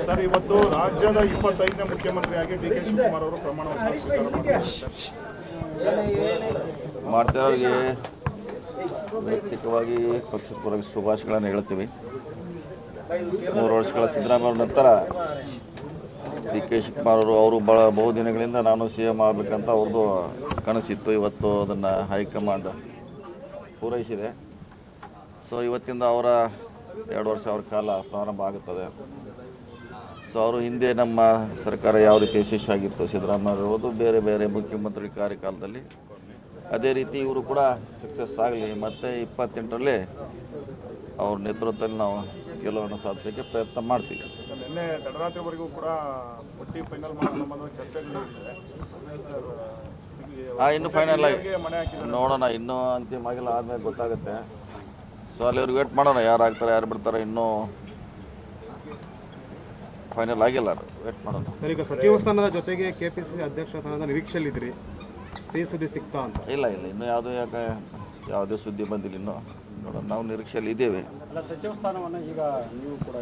Sir, ಇವತ್ತು ರಾಜ್ಯದ 25ನೇ ಮುಖ್ಯಮಂತ್ರಿಯಾಗಿ ಡಿ ಕೆ ಶಿವಕುಮಾರ್ ಅವರು ಪ್ರಮಾಣ ಮಾಡ್ತಿರೋರಿಗೆ ವೈಯಕ್ತಿಕವಾಗಿ ಪಕ್ಷಪರವಾಗಿ ಶುಭಾಶಯಗಳನ್ನು ಹೇಳ್ತೀವಿ. 3 ವರ್ಷಗಳ ಸಿದ್ದರಾಮಯ್ಯ ನಂತರ ಡಿ ಕೆ ಶಿವಕುಮಾರ್ ಅವರು ಬಹುದಿನಗಳಿಂದ ನಾನು CM ಆಗಬೇಕಂತ ಅವ್ರದ್ದು ಕನಸಿತ್ತು. ಇವತ್ತು ಅದನ್ನು ಹೈಕಮಾಂಡ್ ಪೂರೈಸಿದೆ. ಸೊ ಇವತ್ತಿಂದ ಅವರ 2 ವರ್ಷ ಅವರ ಕಾಲ ಪ್ರಾರಂಭ ಆಗುತ್ತದೆ. ಸೊ ಅವರು ಹಿಂದೆ ನಮ್ಮ ಸರ್ಕಾರ ಯಾವ ರೀತಿ ಯಶಸ್ವಿಯಾಗಿತ್ತು ಸಿದ್ದರಾಮಯ್ಯ ಇರ್ಬೋದು, ಬೇರೆ ಬೇರೆ ಮುಖ್ಯಮಂತ್ರಿ ಕಾರ್ಯಕಾಲದಲ್ಲಿ ಅದೇ ರೀತಿ ಇವರು ಕೂಡ ಸಕ್ಸಸ್ ಆಗಲಿ. ಮತ್ತು 28ರಲ್ಲಿ ಅವ್ರ ನೇತೃತ್ವದಲ್ಲಿ ನಾವು ಗೆಲುವನ್ನು ಸಾಧಿಸೋಕ್ಕೆ ಪ್ರಯತ್ನ ಮಾಡ್ತೀವಿ. ನಿನ್ನೆ ತಡರಾತ್ರಿವರೆಗೂ ಕೂಡ ಪಟ್ಟಿ ಫೈನಲ್ ಮಾಡೋ ಚರ್ಚೆಗಳಿದೆ. ಇನ್ನೂ ಫೈನಲ್ ಆಗಿ ನೋಡೋಣ, ಇನ್ನೂ ಅಂತಿಮ ಆಗಿಲ್ಲ, ಆದಮೇಲೆ ಗೊತ್ತಾಗುತ್ತೆ. ಸೊ ಅಲ್ಲಿ ಅವ್ರಿಗೆ ವೇಟ್ ಮಾಡೋಣ, ಯಾರು ಆಗ್ತಾರೆ ಯಾರು ಬಿಡ್ತಾರೆ, ಇನ್ನೂ ಫೈನಲ್ ಆಗಿಲ್ಲ, ವೇಟ್ ಮಾಡೋಣ. ಸರ್, ಈಗ ಸಚಿವ ಸ್ಥಾನದ ಜೊತೆಗೆ KPCC ಅಧ್ಯಕ್ಷ ಸ್ಥಾನದ ನಿರೀಕ್ಷೆಯಲ್ಲಿದ್ರಿ, ಸಿಹಿ ಸುದ್ದಿ ಸಿಗ್ತಾ ಅಂತ? ಇಲ್ಲ, ಇನ್ನೂ ಯಾವುದೇ ಸುದ್ದಿ ಬಂದಿಲ್ಲ. ಇನ್ನೂ ನೋಡೋಣ, ನಾವು ನಿರೀಕ್ಷೆಯಲ್ಲಿ ಇದ್ದೇವೆ. ಸಚಿವ ಸ್ಥಾನವನ್ನು ಈಗ ನೀವು ಕೂಡ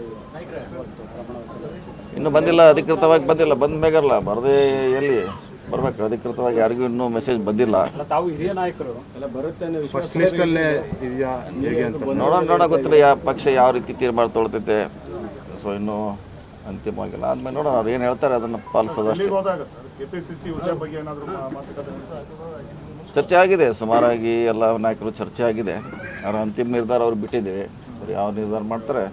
ಇನ್ನೂ ಬಂದಿಲ್ಲ, ಅಧಿಕೃತವಾಗಿ ಬಂದಿಲ್ಲ. ಬಂದ ಮೇಗಲ್ಲ, ಬರದೇ ಎಲ್ಲಿ ಬರಬೇಕು, ಅಧಿಕೃತವಾಗಿ ಯಾರಿಗೂ ಇನ್ನೂ ಮೆಸೇಜ್ ಬಂದಿಲ್ಲ. ತಾವು ಹಿರಿಯ ನಾಯಕರು ಎಲ್ಲ ಬರುತ್ತೆ ಫಸ್ಟ್ ಲಿಸ್ಟಲ್ಲೇ ಇದೆಯಾ ಹೇಗೆ ಅಂತ ನೋಡೋಣ, ಗೊತ್ತಿಲ್ಲ ಯಾವ ಪಕ್ಷ ಯಾವ ರೀತಿ ತೀರ್ಮಾನ ತೊಗೊಳ್ತೈತೆ. ಸೊ ಇನ್ನೂ ಅಂತಿಮವಾಗಿಲ್ಲ, ಆದ್ಮೇಲೆ ನೋಡೋಣ ಅವ್ರು ಏನು ಹೇಳ್ತಾರೆ ಅದನ್ನು ಪಾಲಿಸೋದಷ್ಟೇ. ಚರ್ಚೆ ಆಗಿದೆ, ಸುಮಾರಾಗಿ ಎಲ್ಲ ನಾಯಕರು ಚರ್ಚೆ ಆಗಿದೆ. ಅವ್ರ ಅಂತಿಮ ನಿರ್ಧಾರ ಅವ್ರು ಬಿಟ್ಟಿದ್ದೇವೆ. ಯಾವ ನಿರ್ಧಾರ ಮಾಡ್ತಾರೆ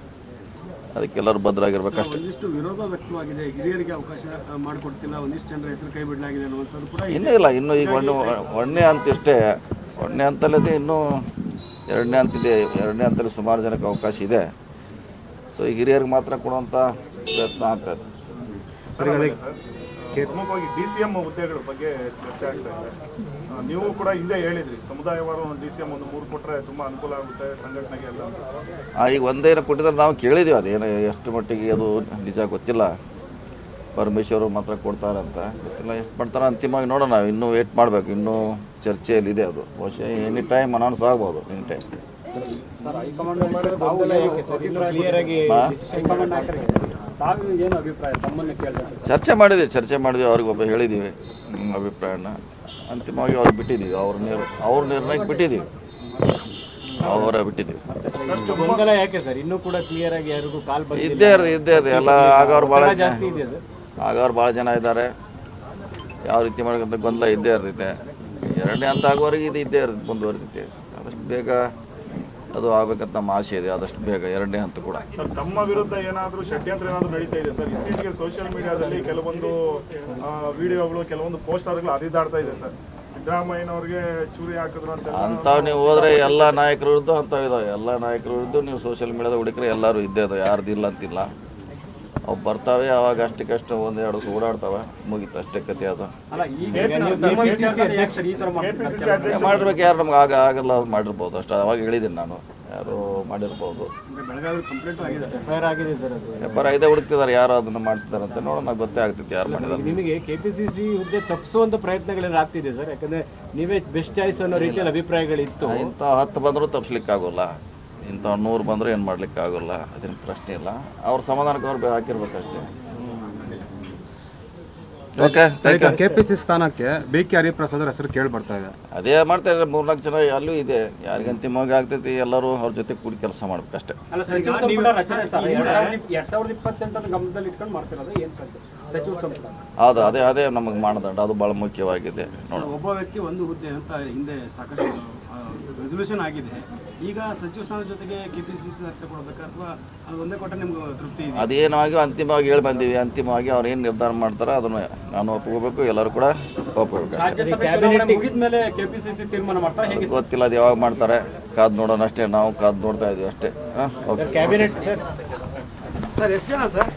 ಅದಕ್ಕೆಲ್ಲರೂ ಭದ್ರಾಗಿರ್ಬೇಕಷ್ಟೇ. ಒಂದಿಷ್ಟು ವಿರೋಧ ವ್ಯಕ್ತವಾಗಿದೆ, ಹಿರಿಯರಿಗೆ ಅವಕಾಶ ಮಾಡಿಕೊಡ್ತಿಲ್ಲ, ಒಂದಿಷ್ಟು ಜನರ ಹೆಸರು ಕೈ ಬಿಡಲಾಗಿದೆ ಅನ್ನುವಂಥದ್ದು ಕೂಡ ಇನ್ನೂ ಇಲ್ಲ. ಇನ್ನೂ ಈಗ ಒಂದನೇ ಹಂತ ಇಷ್ಟೇ, ಒಂದನೇ ಹಂತಲ್ಲದೆ ಇನ್ನೂ 2ನೇ ಹಂತಿದೆ. 2ನೇ ಹಂತದಲ್ಲಿ ಸುಮಾರು ಜನಕ್ಕೆ ಅವಕಾಶ ಇದೆ. ಸೊ ಈಗ ಹಿರಿಯರಿಗೆ ಮಾತ್ರ ಕೊಡುವಂಥ ಪ್ರಯತ್ನ ಆಗ್ತದೆ. ಪ್ರಮುಖವಾಗಿ DCM ಹುದ್ದೆಗಳ ಬಗ್ಗೆ ಚರ್ಚೆ ಆಗ್ತಾ ಇದೆ. ನೀವು ಕೂಡ ಹಿಂದೆ ಹೇಳಿದ್ರಿ, ಸಮುದಾಯವಾರು DCM ಒಂದು 3 ಕೊಟ್ಟರೆ ತುಂಬ ಅನುಕೂಲ ಆಗುತ್ತೆ ಸಂಘಟನೆಗೆ ಎಲ್ಲ. ಈಗ ಒಂದೇನು ಕೊಟ್ಟಿದ್ರೆ ನಾವು ಕೇಳಿದ್ದೀವಿ, ಅದೇನು ಎಷ್ಟು ಮಟ್ಟಿಗೆ ಅದು ನಿಜ ಗೊತ್ತಿಲ್ಲ. ಪರಮೇಶ್ವರು ಮಾತ್ರ ಕೊಡ್ತಾರಂತ ಗೊತ್ತಿಲ್ಲ, ಎಷ್ಟು ಮಾಡ್ತಾರೆ ಅಂತಿಮವಾಗಿ ನೋಡೋಣ. ನಾವು ಇನ್ನೂ ವೇಟ್ ಮಾಡಬೇಕು, ಇನ್ನೂ ಚರ್ಚೆಯಲ್ಲಿದೆ ಅದು. ಬಹುಶಃ ಎನಿ ಟೈಮ್ ಅನೌನ್ಸ್ ಆಗ್ಬೋದು, ಎನಿ ಟೈಮ್. ಚರ್ಚೆ ಮಾಡಿದ್ವಿ ಅವ್ರಿಗೆ ಒಬ್ಬ ಹೇಳಿದ್ದೀವಿ ಅಭಿಪ್ರಾಯನ. ಅಂತಿಮವಾಗಿ ಅವ್ರಿಗೆ ಬಿಟ್ಟಿದ್ದೀವಿ, ಅವ್ರ ನಿರ್ಣಯಕ್ಕೆ ಬಿಟ್ಟಿದ್ದೀವಿ, ಬಿಟ್ಟಿದ್ದೀವಿ. ಯಾಕೆ ಸರ್ ಇನ್ನೂ ಕೂಡ ಕ್ಲಿಯರ್ ಆಗಿ ಯಾರಿಗೂ ಕಾಲ್ ಇದ್ದೇ ಇರ್ರಿ ಎಲ್ಲ. ಆಗೋರು ಭಾಳ ಜನ ಇದ್ದಾರೆ. ಯಾವ ರೀತಿ ಮಾಡೋಕ್ಕಂತ ಗೊಂದಲ ಇದ್ದೇ ಇರ್ತೈತೆ. 2ನೇ ಹಂತ ಆಗುವವರೆಗೆ ಇದು ಇದ್ದೇ ಇರ್ತೈತೆ, ಮುಂದುವರಿತೈತೆ. ಆದಷ್ಟು ಬೇಗ ಅದು ಆಗ್ಬೇಕಂತ ನಮ್ಮ ಆಸೆ ಇದೆ, ಆದಷ್ಟು ಬೇಗ 2ನೇ ಹಂತ ಕೂಡ. ತಮ್ಮ ವಿರುದ್ಧ ಏನಾದರೂ ಷಡ್ಯಂತ್ರ ಏನಾದರೂ ನಡೀತಾ ಇದೆ ಸರ್? ಇತ್ತೀಚೆಗೆ ಸೋಷಿಯಲ್ ಮೀಡಿಯಾದಲ್ಲಿ ಕೆಲವೊಂದು ವಿಡಿಯೋಗಳು, ಕೆಲವೊಂದು ಪೋಸ್ಟರ್ಗಳು ಹರಿದಾಡ್ತಾ ಇದೆ ಸರ್. ಸಿದ್ದರಾಮಯ್ಯನವ್ರಿಗೆ ಚೂರಿ ಹಾಕಿದ್ರು ಅಂಥವು ನೀವು ಹೋದರೆ ಎಲ್ಲ ನಾಯಕರ ವಿರುದ್ಧ ಅಂಥವು ಇದಾವೆ. ಎಲ್ಲ ನಾಯಕರ ವಿರುದ್ಧ ನೀವು ಸೋಷಿಯಲ್ ಮೀಡಿಯಾದ ಹುಡುಕ್ರೆ ಎಲ್ಲರೂ ಇದ್ದೇ ಇದಾವೆ, ಯಾರ್ದಿಲ್ಲ ಅಂತಿಲ್ಲ. ಅವು ಬರ್ತಾವೆ, ಅವಾಗ ಅಷ್ಟಕ್ಕಷ್ಟು 1-2 ಓಡಾಡ್ತಾವೆ, ಮುಗೀತು, ಅಷ್ಟೇ ಕತೆ. ಅದು ಮಾಡಿರ್ಬೇಕು, ಯಾರು ನಮ್ಗೆ ಆಗಲ್ಲ ಅದು ಮಾಡಿರ್ಬೋದು ಅಷ್ಟು. ಅವಾಗ ಹೇಳಿದ್ದೀನಿ ನಾನು, ಯಾರು ಮಾಡಿರ್ಬೋದು. FIR ಆಗಿದೆ, ಹುಡುಕ್ತಿದ್ದಾರೆ ಯಾರು ಅದನ್ನು ಮಾಡ್ತಿದ್ದಾರೆ ಅಂತ. ನೋಡೋಣ, ಗೊತ್ತೇ ಆಗ್ತೈತಿ ಯಾರು ಮಾಡಿದ್ದಾರೆ. ನಿಮಗೆ KPCC ಹುದ್ದೆ ತಪ್ಪಿಸುವಂತ ಪ್ರಯತ್ನಗಳೆಲ್ಲ ಆಗ್ತಿದೆ ಸರ್? ಯಾಕಂದ್ರೆ ನೀವೇ ಬೆಸ್ಟ್ ಚಾಯ್ಸ್ ಅನ್ನೋ ರೀತಿಯಲ್ಲಿ ಅಭಿಪ್ರಾಯಗಳಿತ್ತು. ಇಂಥ 10 ಬಂದರೂ ತಪ್ಪಿಸ್ಲಿಕ್ಕೆ ಆಗೋಲ್ಲ, ಇಂಥ 100 ಬಂದರೂ ಏನು ಮಾಡ್ಲಿಕ್ಕೆ ಆಗೋಲ್ಲ. ಅದೇನು ಪ್ರಶ್ನೆ ಇಲ್ಲ. ಅವ್ರ ಸಮಾಧಾನಕ್ಕೆ ಅವ್ರು ಹಾಕಿರ್ಬೇಕಷ್ಟೇ. ಓಕೆ, KPCC ಸ್ಥಾನಕ್ಕೆ BK ಹರಿಪ್ರಸಾದ್ ಹೆಸರು ಕೇಳಿ ಬರ್ತಾ ಇದೆ. ಅದೇ ಮಾಡ್ತಾ ಇದ್ದಾರೆ, 3-4 ಜನ ಅಲ್ಲೂ ಇದೆ. ಯಾರಿಗೆ ಅಂತಿಮವಾಗಿ ಆಗ್ತೈತಿ ಎಲ್ಲರೂ ಅವ್ರ ಜೊತೆ ಕೂಡಿ ಕೆಲಸ ಮಾಡ್ಬೇಕಷ್ಟೇ. ಹೌದು, ಅದೇ ನಮಗೆ ಮಾನದಂಡ, ಅದು ಭಾಳ ಮುಖ್ಯವಾಗಿದೆ. ನೋಡಿ, ಒಬ್ಬ ವ್ಯಕ್ತಿ ಒಂದು ಹುದ್ದೆ ಅಂತ ಹಿಂದೆ ಸಾಕಷ್ಟು ರೆಸಲ್ಯೂಷನ್ ಆಗಿದೆ. ಈಗ ಸಚಿವ ಸ್ಥಾನದ ಜೊತೆಗೆ KPCC ಕೊಡಬೇಕಾ ಅಥವಾ ಅದು ಒಂದೇ ಕೊಟ್ಟರೆ ನಿಮ್ಗೆ ತೃಪ್ತಿ ಇದೆ? ಅದೇನಾಗಿ ಅಂತಿಮವಾಗಿ ಹೇಳಿ ಬಂದೀವಿ. ಅಂತಿಮವಾಗಿ ಅವ್ರು ಏನು ನಿರ್ಧಾರ ಮಾಡ್ತಾರೆ ಅದನ್ನು ನಾನು ಒಪ್ಕೋಬೇಕು, ಎಲ್ಲರೂ ಕೂಡ ಒಪ್ಕೋಬೇಕು ಅಷ್ಟೇ. ಗೊತ್ತಿಲ್ಲ ಅದು ಯಾವಾಗ ಮಾಡ್ತಾರೆ, ಕಾದು ನೋಡೋಣ ಅಷ್ಟೇ. ನಾವು ಕಾದು ನೋಡ್ತಾ ಇದೀವಿ ಅಷ್ಟೇ. ಕ್ಯಾಬಿನೆಟ್ ಸರ್ ಎಷ್ಟು ಜನ ಸರ್?